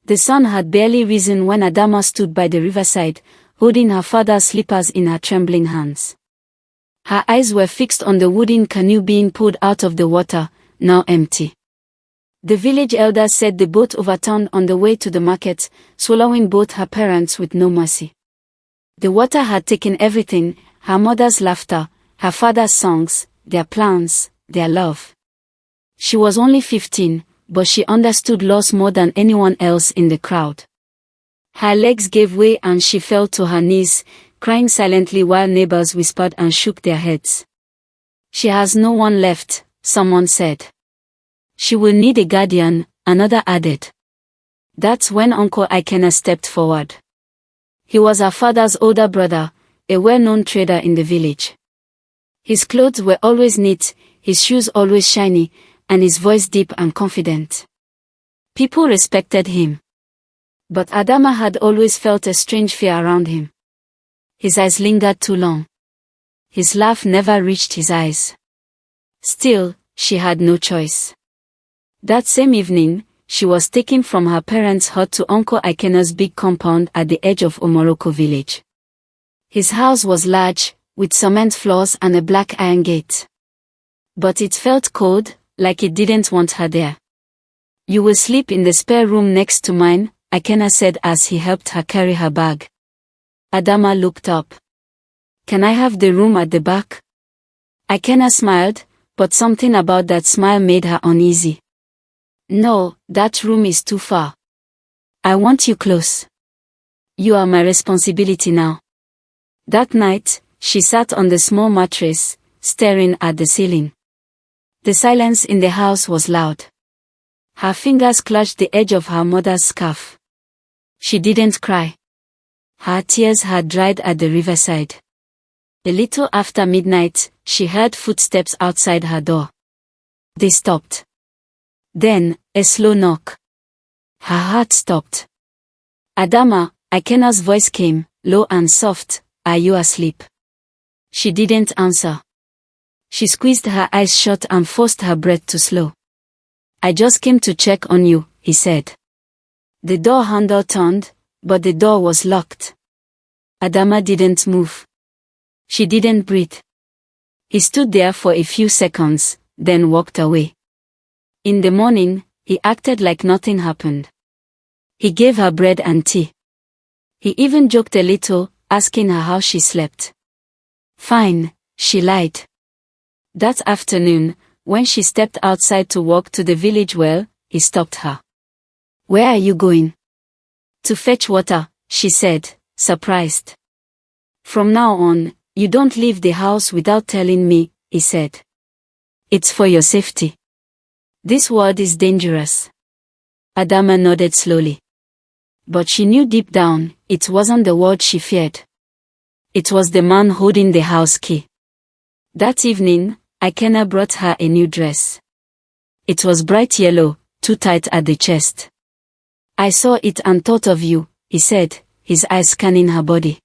The sun had barely risen when Adama stood by the riverside, holding her father's slippers in her trembling hands. Her eyes were fixed on the wooden canoe being pulled out of the water, now empty. The village elders said the boat overturned on the way to the market, swallowing both her parents with no mercy. The water had taken everything: her mother's laughter, her father's songs, their plans, their love. She was only 15, but she understood loss more than anyone else in the crowd. Her legs gave way and she fell to her knees, crying silently while neighbors whispered and shook their heads. "She has no one left," someone said. "She will need a guardian," another added. That's when Uncle Ikena stepped forward. He was her father's older brother, a well-known trader in the village. His clothes were always neat, his shoes always shiny, and his voice deep and confident. People respected him. But Adama had always felt a strange fear around him. His eyes lingered too long. His laugh never reached his eyes. Still, she had no choice. That same evening, she was taken from her parents' hut to Uncle Ikena's big compound at the edge of Omoroko village. His house was large, with cement floors and a black iron gate. But it felt cold, like it didn't want her there. "You will sleep in the spare room next to mine," Ikena said as he helped her carry her bag. Adama looked up. "Can I have the room at the back?" Ikena smiled, but something about that smile made her uneasy. "No, that room is too far. I want you close. You are my responsibility now." That night, she sat on the small mattress, staring at the ceiling. The silence in the house was loud. Her fingers clutched the edge of her mother's scarf. She didn't cry. Her tears had dried at the riverside. A little after midnight, she heard footsteps outside her door. They stopped. Then, a slow knock. Her heart stopped. "Adama," Ikena's voice came, low and soft, "are you asleep?" She didn't answer. She squeezed her eyes shut and forced her breath to slow. "I just came to check on you," he said. The door handle turned, but the door was locked. Adama didn't move. She didn't breathe. He stood there for a few seconds, then walked away. In the morning, he acted like nothing happened. He gave her bread and tea. He even joked a little, asking her how she slept. "Fine," she lied. That afternoon, when she stepped outside to walk to the village well, he stopped her. "Where are you going?" "To fetch water," she said, surprised. "From now on, you don't leave the house without telling me," he said. "It's for your safety. This world is dangerous." Adama nodded slowly. But she knew deep down, it wasn't the world she feared. It was the man holding the house key. That evening, Ikena brought her a new dress. It was bright yellow, too tight at the chest. "I saw it and thought of you," he said, his eyes scanning her body.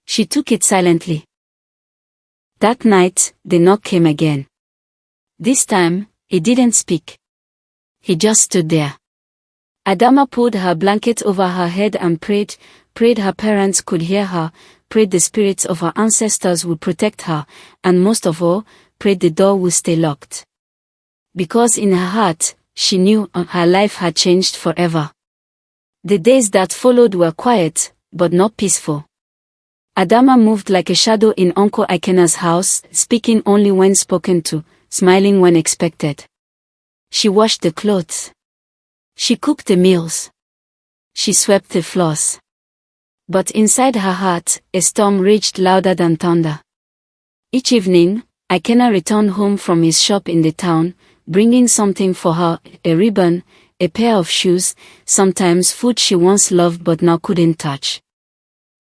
She took it silently. That night, the knock came again. This time, he didn't speak. He just stood there. Adama pulled her blanket over her head and prayed her parents could hear her, prayed the spirits of her ancestors would protect her, and most of all, prayed the door would stay locked. Because in her heart, she knew her life had changed forever. The days that followed were quiet, but not peaceful. Adama moved like a shadow in Uncle Ikena's house, speaking only when spoken to, smiling when expected. She washed the clothes. She cooked the meals. She swept the floors. But inside her heart, a storm raged louder than thunder. Each evening, Ikena returned home from his shop in the town, bringing something for her, a ribbon, a pair of shoes, sometimes food she once loved but now couldn't touch.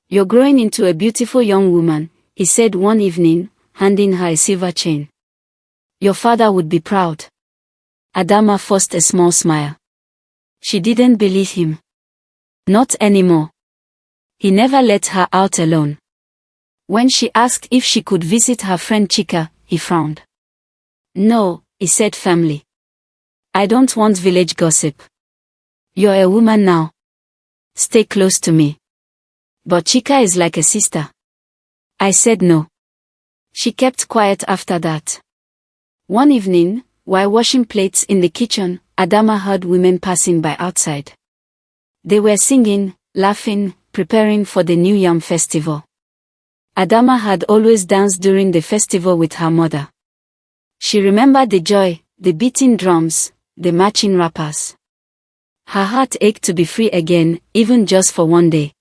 "You're growing into a beautiful young woman," he said one evening, handing her a silver chain. "Your father would be proud." Adama forced a small smile. She didn't believe him. Not anymore. He never let her out alone. When she asked if she could visit her friend Chika, he frowned. "No," he said firmly. "I don't want village gossip. You're a woman now." stay close to me. But Chica is like a sister. I said no. She kept quiet after that. One evening, while washing plates in the kitchen, Adama heard women passing by outside. They were singing, laughing, preparing for the New Yam festival. Adama had always danced during the festival with her mother. She remembered the joy, the beating drums, the marching rappers. Her heart ached to be free again, even just for one day.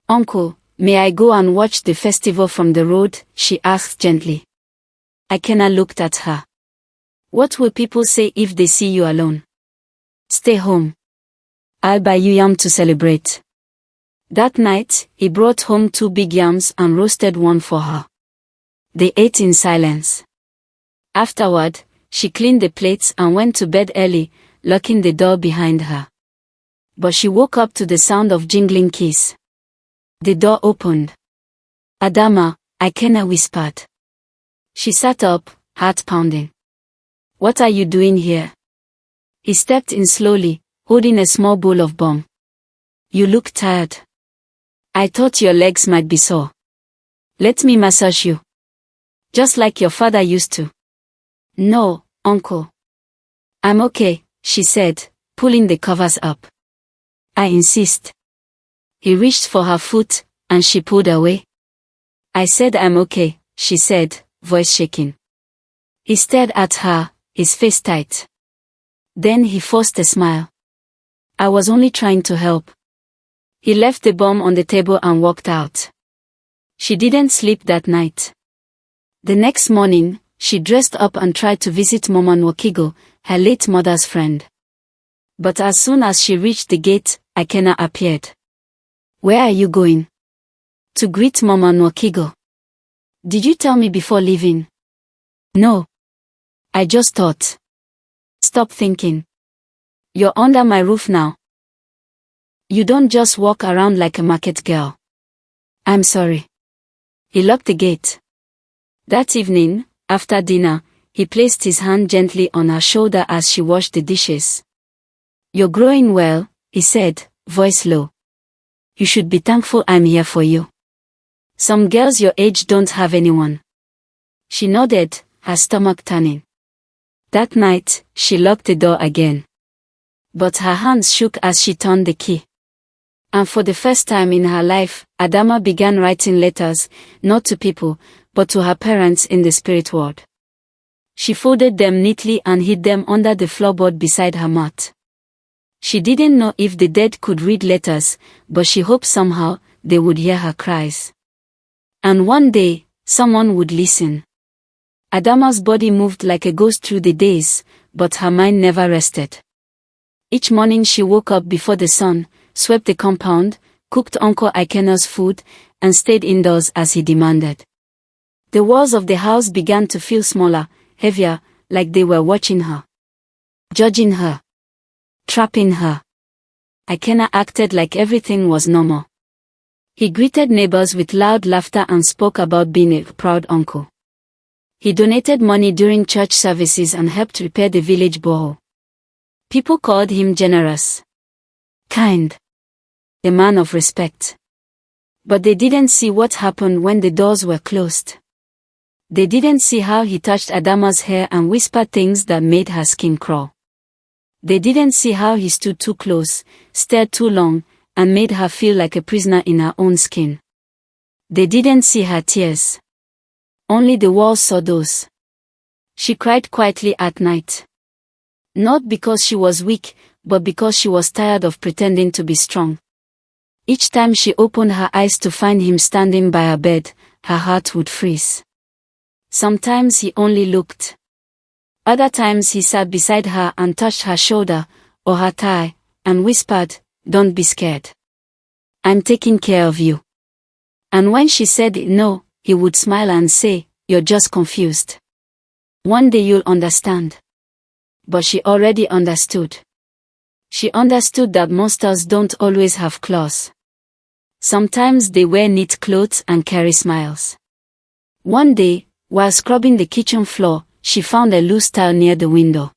"Uncle, may I go and watch the festival from the road?" she asked gently. Ikenna looked at her. "What will people say if they see you alone? Stay home. I'll buy you yam to celebrate." That night, he brought home 2 big yams and roasted one for her. They ate in silence. Afterward, she cleaned the plates and went to bed early, locking the door behind her. But she woke up to the sound of jingling keys. The door opened. "Adama," Ikenna whispered. She sat up, heart pounding. "What are you doing here?" He stepped in slowly, holding a small bowl of bomb. "You look tired. I thought your legs might be sore. Let me massage you. Just like your father used to." "No, uncle. I'm okay," she said, pulling the covers up. "I insist." He reached for her foot, and she pulled away. "I said I'm okay," she said, voice shaking. He stared at her, his face tight. Then he forced a smile. "I was only trying to help." He left the bomb on the table and walked out. She didn't sleep that night. The next morning, she dressed up and tried to visit Mama Nwakigo, her late mother's friend. But as soon as she reached the gate, Ikenna appeared. "Where are you going?" "To greet Mama Nwakigo." "Did you tell me before leaving?" "No. I just thought." "Stop thinking. You're under my roof now. You don't just walk around like a market girl." "I'm sorry." He locked the gate. That evening, after dinner, he placed his hand gently on her shoulder as she washed the dishes. "You're growing well," he said, voice low. "You should be thankful I'm here for you. Some girls your age don't have anyone." She nodded, her stomach turning. That night, she locked the door again. But her hands shook as she turned the key. And for the first time in her life, Adama began writing letters, not to people, but to her parents in the spirit world. She folded them neatly and hid them under the floorboard beside her mat. She didn't know if the dead could read letters, but she hoped somehow they would hear her cries. And one day, someone would listen. Adama's body moved like a ghost through the days, but her mind never rested. Each morning she woke up before the sun, swept the compound, cooked Uncle Ikenna's food, and stayed indoors as he demanded. The walls of the house began to feel smaller, heavier, like they were watching her. Judging her. Trapping her. Ikenna acted like everything was normal. He greeted neighbors with loud laughter and spoke about being a proud uncle. He donated money during church services and helped repair the village borehole. People called him generous. Kind. A man of respect. But they didn't see what happened when the doors were closed. They didn't see how he touched Adama's hair and whispered things that made her skin crawl. They didn't see how he stood too close, stared too long, and made her feel like a prisoner in her own skin. They didn't see her tears. Only the walls saw those. She cried quietly at night. Not because she was weak, but because she was tired of pretending to be strong. Each time she opened her eyes to find him standing by her bed, her heart would freeze. Sometimes he only looked. Other times he sat beside her and touched her shoulder, or her thigh, and whispered, "Don't be scared. I'm taking care of you." And when she said no, he would smile and say, "You're just confused. One day you'll understand." But she already understood. She understood that monsters don't always have claws. Sometimes they wear neat clothes and carry smiles. One day, while scrubbing the kitchen floor, she found a loose tile near the window.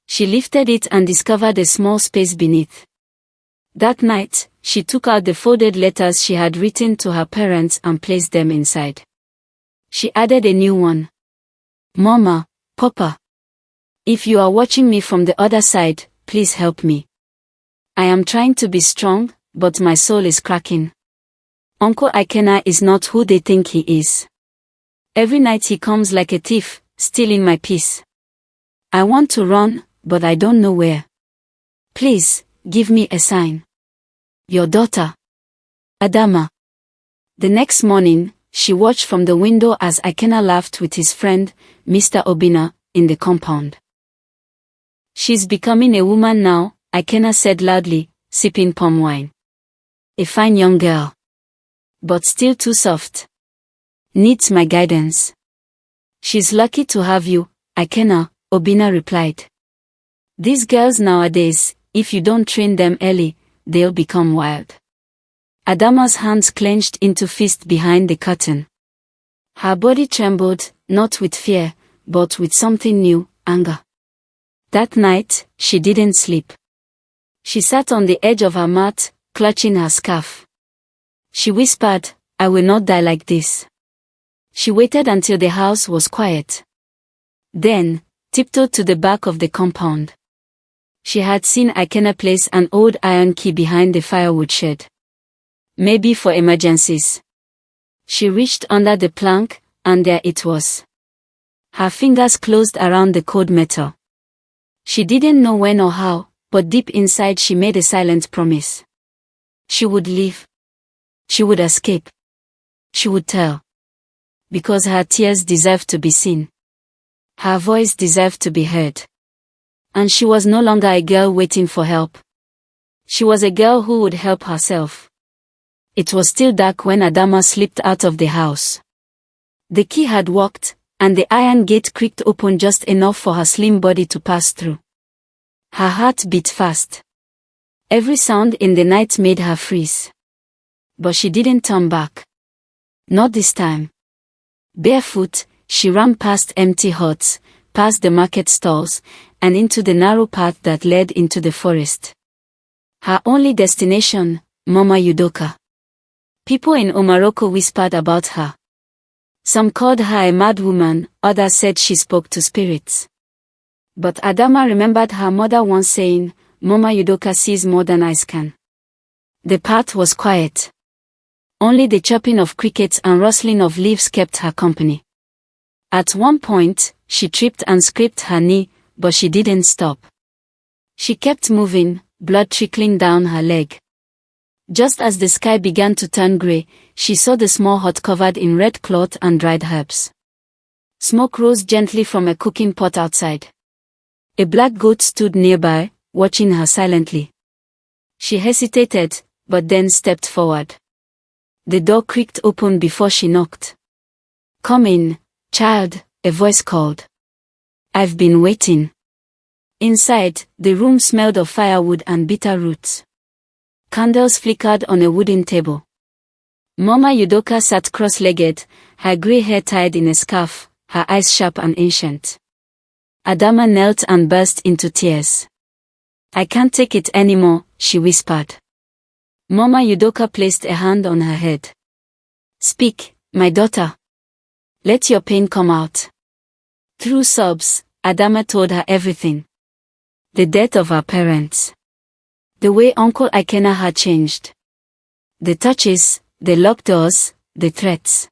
She lifted it and discovered a small space beneath. That night, she took out the folded letters she had written to her parents and placed them inside. She added a new one. Mama, Papa. If you are watching me from the other side, please help me. I am trying to be strong, but my soul is cracking. Uncle Ikena is not who they think he is. Every night he comes like a thief, stealing my peace. I want to run, but I don't know where. Please, give me a sign. Your daughter, Adama. The next morning, she watched from the window as Ikena laughed with his friend, Mr. Obina, in the compound. She's becoming a woman now, Ikena said loudly, sipping palm wine. A fine young girl. But still too soft. Needs my guidance. She's lucky to have you, Ikena, Obina replied. These girls nowadays, if you don't train them early, they'll become wild. Adama's hands clenched into fists behind the curtain. Her body trembled, not with fear, but with something new, anger. That night, she didn't sleep. She sat on the edge of her mat, clutching her scarf. She whispered, I will not die like this. She waited until the house was quiet. Then, tiptoed to the back of the compound. She had seen Ikena place an old iron key behind the firewood shed. Maybe for emergencies. She reached under the plank, and there it was. Her fingers closed around the cold metal. She didn't know when or how, but deep inside she made a silent promise. She would leave. She would escape. She would tell. Because her tears deserved to be seen. Her voice deserved to be heard. And she was no longer a girl waiting for help. She was a girl who would help herself. It was still dark when Adama slipped out of the house. The key had worked, and the iron gate creaked open just enough for her slim body to pass through. Her heart beat fast. Every sound in the night made her freeze. But she didn't turn back. Not this time. Barefoot, she ran past empty huts, past the market stalls, and into the narrow path that led into the forest. Her only destination, Mama Yudoka. People in Omaroko whispered about her. Some called her a mad woman, others said she spoke to spirits. But Adama remembered her mother once saying, Mama Yudoka sees more than eyes can. The path was quiet. Only the chirping of crickets and rustling of leaves kept her company. At one point, she tripped and scraped her knee, but she didn't stop. She kept moving, blood trickling down her leg. Just as the sky began to turn grey, she saw the small hut covered in red cloth and dried herbs. Smoke rose gently from a cooking pot outside. A black goat stood nearby, watching her silently. She hesitated, but then stepped forward. The door creaked open before she knocked. Come in, child, a voice called. I've been waiting. Inside, the room smelled of firewood and bitter roots. Candles flickered on a wooden table. Mama Yudoka sat cross-legged, her grey hair tied in a scarf, her eyes sharp and ancient. Adama knelt and burst into tears. I can't take it anymore, she whispered. Mama Yudoka placed a hand on her head. Speak, my daughter. Let your pain come out. Through sobs, Adama told her everything. The death of her parents. The way Uncle Ikena had changed. The touches, the locked doors, the threats.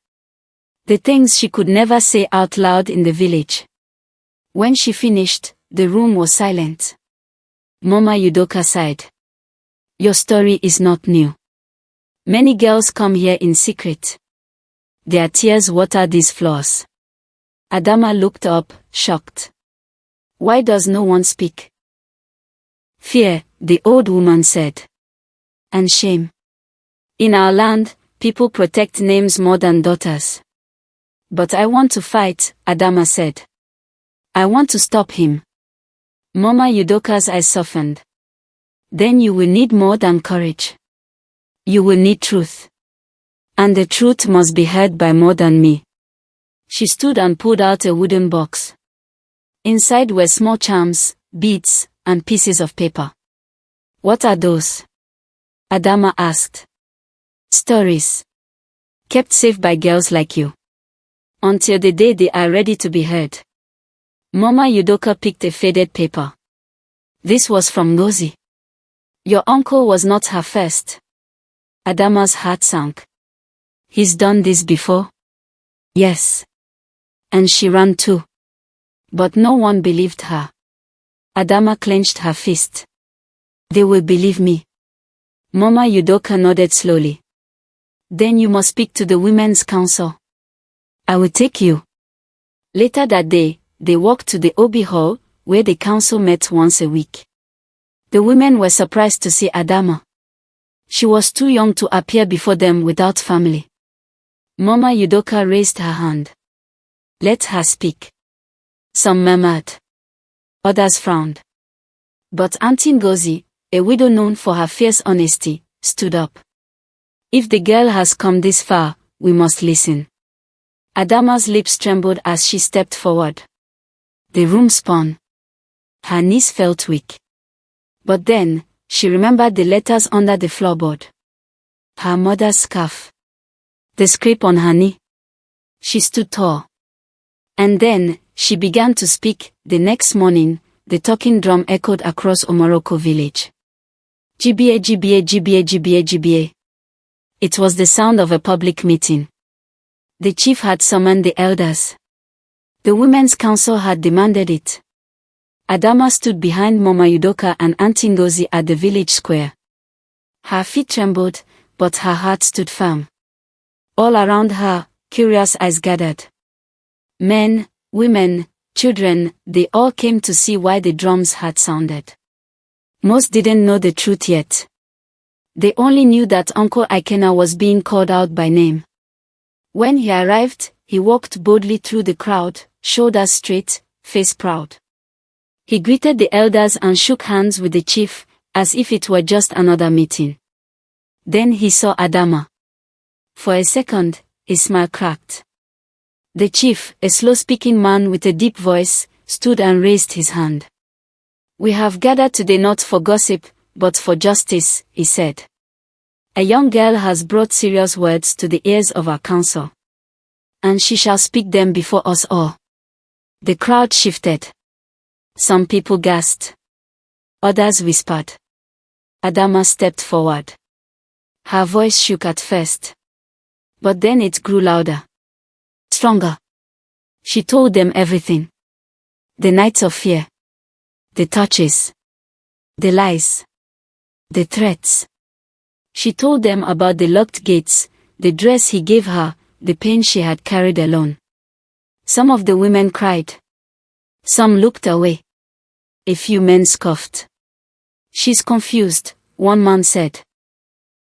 The things she could never say out loud in the village. When she finished, the room was silent. Mama Yudoka sighed. Your story is not new. Many girls come here in secret. Their tears water these floors. Adama looked up, shocked. Why does no one speak? Fear, the old woman said. And shame. In our land, people protect names more than daughters. But I want to fight, Adama said. I want to stop him. Mama Yudoka's eyes softened. Then you will need more than courage. You will need truth. And the truth must be heard by more than me. She stood and pulled out a wooden box. Inside were small charms, beads, and pieces of paper. What are those? Adama asked. Stories. Kept safe by girls like you. Until the day they are ready to be heard. Mama Yudoka picked a faded paper. This was from Ngozi. Your uncle was not her first. Adama's heart sank. He's done this before? Yes. And she ran too. But no one believed her. Adama clenched her fist. They will believe me. Mama Yudoka nodded slowly. Then you must speak to the Women's Council. I will take you. Later that day, they walked to the Obi Hall, where the council met once a week. The women were surprised to see Adama. She was too young to appear before them without family. Mama Yudoka raised her hand. Let her speak. Some murmured. Others frowned. But Auntie Ngozi, a widow known for her fierce honesty, stood up. If the girl has come this far, we must listen. Adama's lips trembled as she stepped forward. The room spun. Her knees felt weak. But then, she remembered the letters under the floorboard. Her mother's scarf. The scrape on her knee. She stood tall. And then, she began to speak. The next morning, the talking drum echoed across Omoroko village. GBA GBA GBA GBA GBA. It was the sound of a public meeting. The chief had summoned the elders. The Women's Council had demanded it. Adama stood behind Mama Yudoka and Auntie Ngozi at the village square. Her feet trembled, but her heart stood firm. All around her, curious eyes gathered. Men, women, children, they all came to see why the drums had sounded. Most didn't know the truth yet. They only knew that Uncle Ikena was being called out by name. When he arrived, he walked boldly through the crowd, shoulders straight, face proud. He greeted the elders and shook hands with the chief, as if it were just another meeting. Then he saw Adama. For a second, his smile cracked. The chief, a slow-speaking man with a deep voice, stood and raised his hand. We have gathered today not for gossip, but for justice, he said. A young girl has brought serious words to the ears of our council. And she shall speak them before us all. The crowd shifted. Some people gasped. Others whispered. Adama stepped forward. Her voice shook at first. But then it grew louder. Stronger. She told them everything. The nights of fear. The touches. The lies. The threats. She told them about the locked gates, the dress he gave her, the pain she had carried alone. Some of the women cried. Some looked away. A few men scoffed. She's confused, one man said.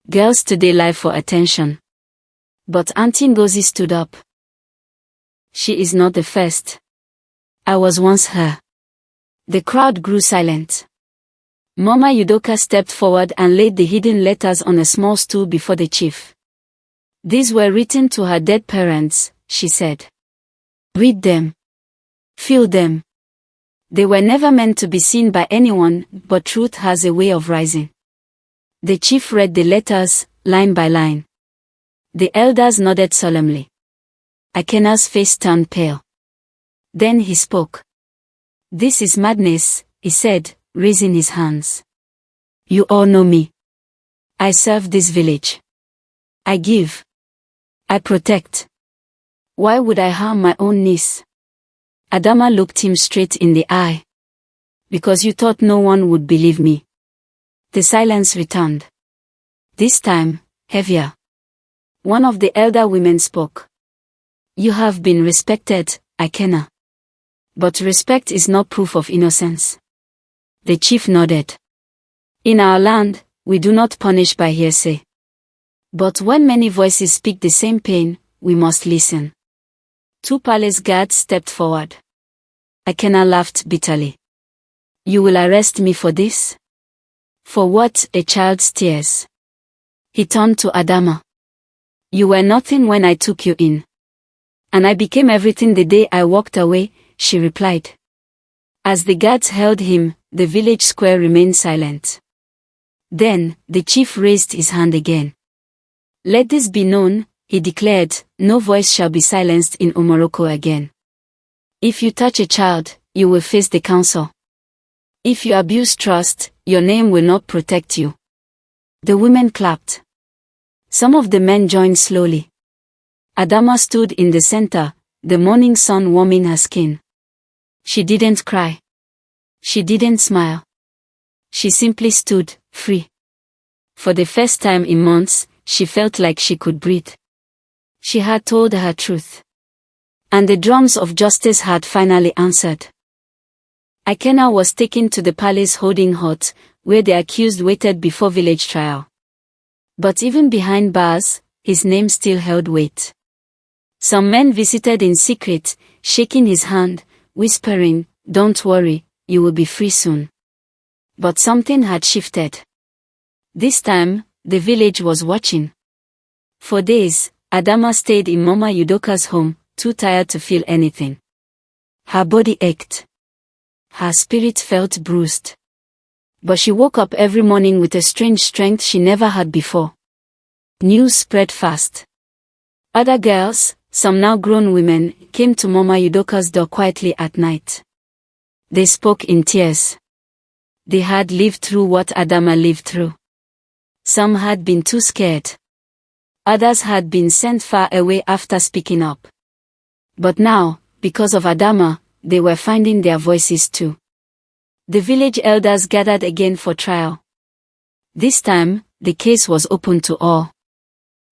Girls today lie for attention. But Auntie Ngozi stood up. She is not the first. I was once her. The crowd grew silent. Mama Yudoka stepped forward and laid the hidden letters on a small stool before the chief. These were written to her dead parents, she said. Read them. Feel them. They were never meant to be seen by anyone, but truth has a way of rising. The chief read the letters, line by line. The elders nodded solemnly. Ikena's face turned pale. Then he spoke. This is madness, he said, raising his hands. You all know me. I serve this village. I give. I protect. Why would I harm my own niece? Adama looked him straight in the eye. Because you thought no one would believe me. The silence returned. This time, heavier. One of the elder women spoke. You have been respected, Ikena. But respect is not proof of innocence. The chief nodded. In our land, we do not punish by hearsay. But when many voices speak the same pain, we must listen. Two palace guards stepped forward. Ikena laughed bitterly. You will arrest me for this? For what? A child's tears. He turned to Adama. You were nothing when I took you in. And I became everything the day I walked away, she replied. As the guards held him, the village square remained silent. Then, the chief raised his hand again. "Let this be known," he declared, "no voice shall be silenced in Omoroko again. If you touch a child, you will face the council. If you abuse trust, your name will not protect you." The women clapped. Some of the men joined slowly. Adama stood in the center, the morning sun warming her skin. She didn't cry. She didn't smile. She simply stood, free. For the first time in months, she felt like she could breathe. She had told her truth. And the drums of justice had finally answered. Ikena was taken to the palace holding hut, where the accused waited before village trial. But even behind bars, his name still held weight. Some men visited in secret, shaking his hand, whispering, "Don't worry, you will be free soon." But something had shifted. This time, the village was watching. For days, Adama stayed in Mama Udoka's home, too tired to feel anything. Her body ached. Her spirit felt bruised. But she woke up every morning with a strange strength she never had before. News spread fast. Other girls, some now grown women, came to Mama Udoka's door quietly at night. They spoke in tears. They had lived through what Adama lived through. Some had been too scared. Others had been sent far away after speaking up. But now, because of Adama, they were finding their voices too. The village elders gathered again for trial. This time, the case was open to all.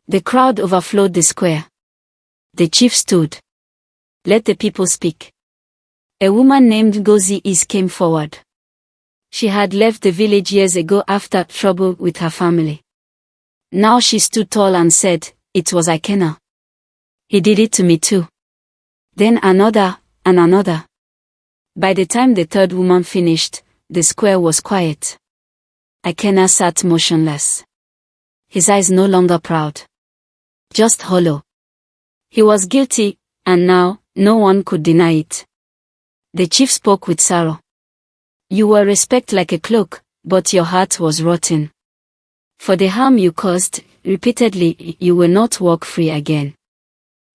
The crowd overflowed the square. The chief stood. "Let the people speak." A woman named Ngozi Is came forward. She had left the village years ago after trouble with her family. Now she stood tall and said, "It was Ikena. He did it to me too." Then another, and another. By the time the third woman finished, the square was quiet. Ikena sat motionless. His eyes no longer proud. Just hollow. He was guilty, and now, no one could deny it. The chief spoke with sorrow. "You wore respect like a cloak, but your heart was rotten. For the harm you caused, repeatedly, you will not walk free again."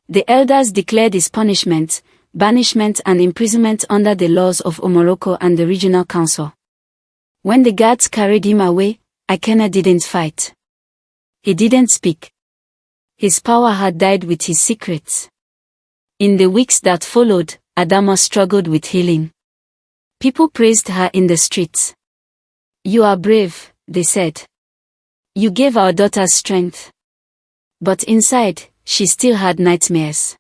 The elders declared his punishment, banishment and imprisonment under the laws of Omoroko and the regional council. When the guards carried him away, Ikena didn't fight. He didn't speak. His power had died with his secrets. In the weeks that followed, Adama struggled with healing. People praised her in the streets. "You are brave," they said. "You gave our daughters strength." But inside, she still had nightmares.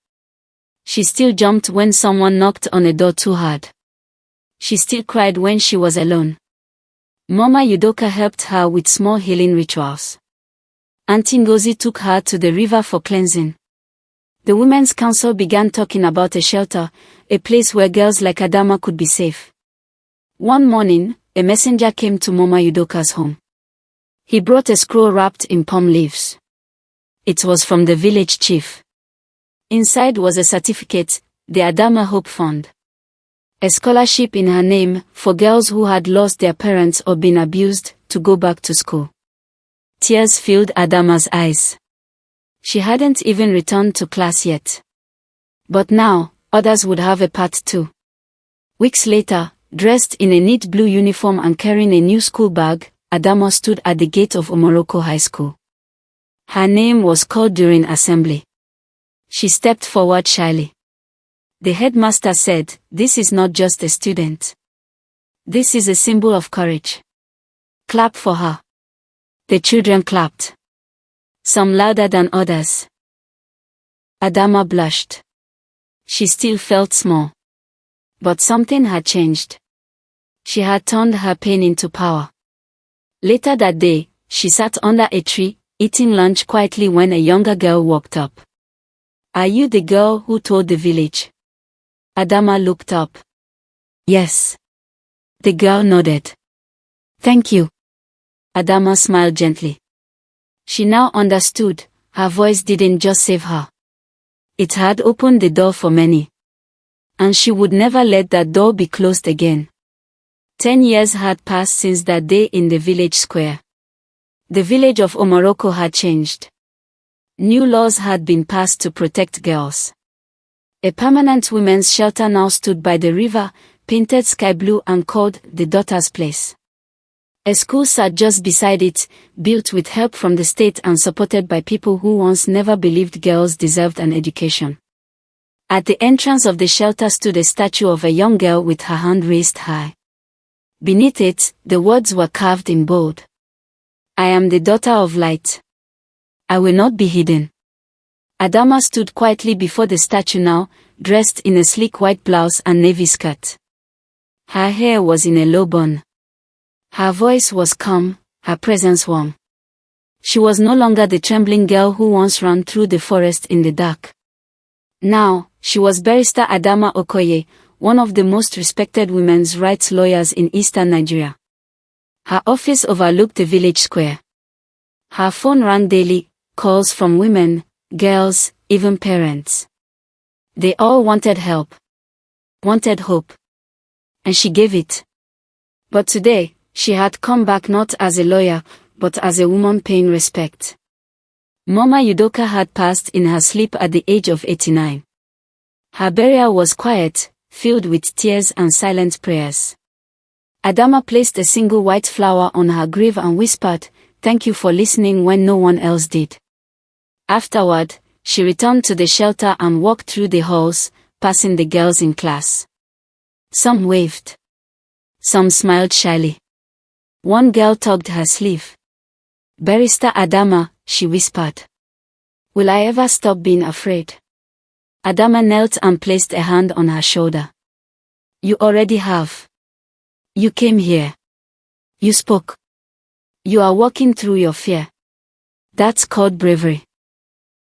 She still jumped when someone knocked on a door too hard. She still cried when she was alone. Mama Udoka helped her with small healing rituals. Auntie Ngozi took her to the river for cleansing. The Women's Council began talking about a shelter, a place where girls like Adama could be safe. One morning, a messenger came to Mama Udoka's home. He brought a scroll wrapped in palm leaves. It was from the village chief. Inside was a certificate, the Adama Hope Fund. A scholarship in her name, for girls who had lost their parents or been abused, to go back to school. Tears filled Adama's eyes. She hadn't even returned to class yet. But now, others would have a part too. Weeks later, dressed in a neat blue uniform and carrying a new school bag, Adama stood at the gate of Omoroko High School. Her name was called during assembly. She stepped forward shyly. The headmaster said, "This is not just a student. This is a symbol of courage. Clap for her." The children clapped. Some louder than others. Adama blushed. She still felt small. But something had changed. She had turned her pain into power. Later that day, she sat under a tree, eating lunch quietly when a younger girl walked up. "Are you the girl who told the village?" Adama looked up. "Yes." The girl nodded. "Thank you." Adama smiled gently. She now understood, her voice didn't just save her. It had opened the door for many. And she would never let that door be closed again. 10 years had passed since that day in the village square. The village of Omoroko had changed. New laws had been passed to protect girls. A permanent women's shelter now stood by the river, painted sky blue and called the Daughter's Place. A school sat just beside it, built with help from the state and supported by people who once never believed girls deserved an education. At the entrance of the shelter stood a statue of a young girl with her hand raised high. Beneath it, the words were carved in bold. I am the daughter of light. I will not be hidden. Adama stood quietly before the statue now, dressed in a sleek white blouse and navy skirt. Her hair was in a low bun. Her voice was calm, her presence warm. She was no longer the trembling girl who once ran through the forest in the dark. Now, she was Barrister Adama Okoye, one of the most respected women's rights lawyers in eastern Nigeria. Her office overlooked the village square. Her phone rang daily, calls from women, girls, even parents. They all wanted help. Wanted hope. And she gave it. But today, she had come back not as a lawyer, but as a woman paying respect. Mama Udoka had passed in her sleep at the age of 89. Her burial was quiet, filled with tears and silent prayers. Adama placed a single white flower on her grave and whispered, "Thank you for listening when no one else did." Afterward, she returned to the shelter and walked through the halls, passing the girls in class. Some waved. Some smiled shyly. One girl tugged her sleeve. "Barrister Adama," she whispered. "Will I ever stop being afraid?" Adama knelt and placed a hand on her shoulder. "You already have. You came here. You spoke. You are walking through your fear. That's called bravery."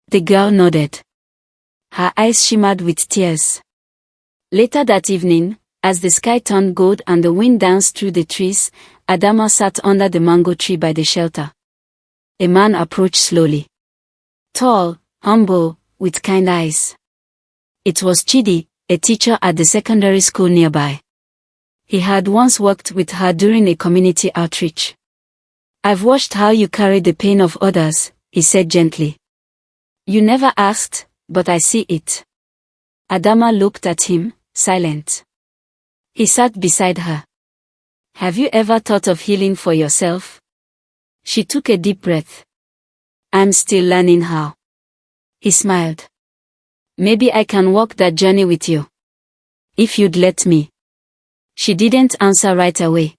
The girl nodded. Her eyes shimmered with tears. Later that evening, as the sky turned gold and the wind danced through the trees, Adama sat under the mango tree by the shelter. A man approached slowly. Tall, humble, with kind eyes. It was Chidi, a teacher at the secondary school nearby. He had once worked with her during a community outreach. "I've watched how you carry the pain of others," he said gently. "You never asked, but I see it." Adama looked at him, silent. He sat beside her. "Have you ever thought of healing for yourself?" She took a deep breath. "I'm still learning how." He smiled. "Maybe I can walk that journey with you. If you'd let me." She didn't answer right away.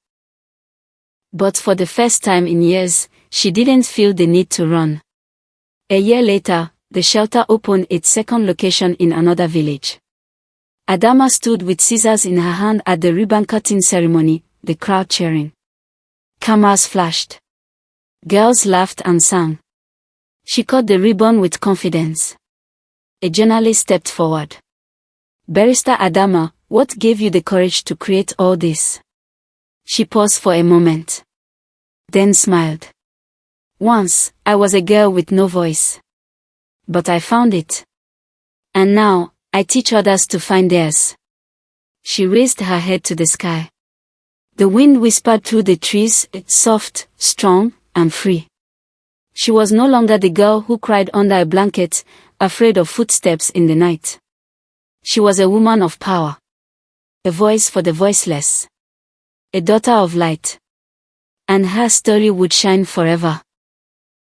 But for the first time in years, she didn't feel the need to run. A year later, the shelter opened its second location in another village. Adama stood with scissors in her hand at the ribbon cutting ceremony, the crowd cheering. Cameras flashed. Girls laughed and sang. She cut the ribbon with confidence. A journalist stepped forward. "Barrister Adama, what gave you the courage to create all this?" She paused for a moment. Then smiled. "Once, I was a girl with no voice. But I found it. And now, I teach others to find theirs." She raised her head to the sky. The wind whispered through the trees, soft, strong, and free. She was no longer the girl who cried under a blanket, afraid of footsteps in the night. She was a woman of power. A voice for the voiceless. A daughter of light. And her story would shine forever.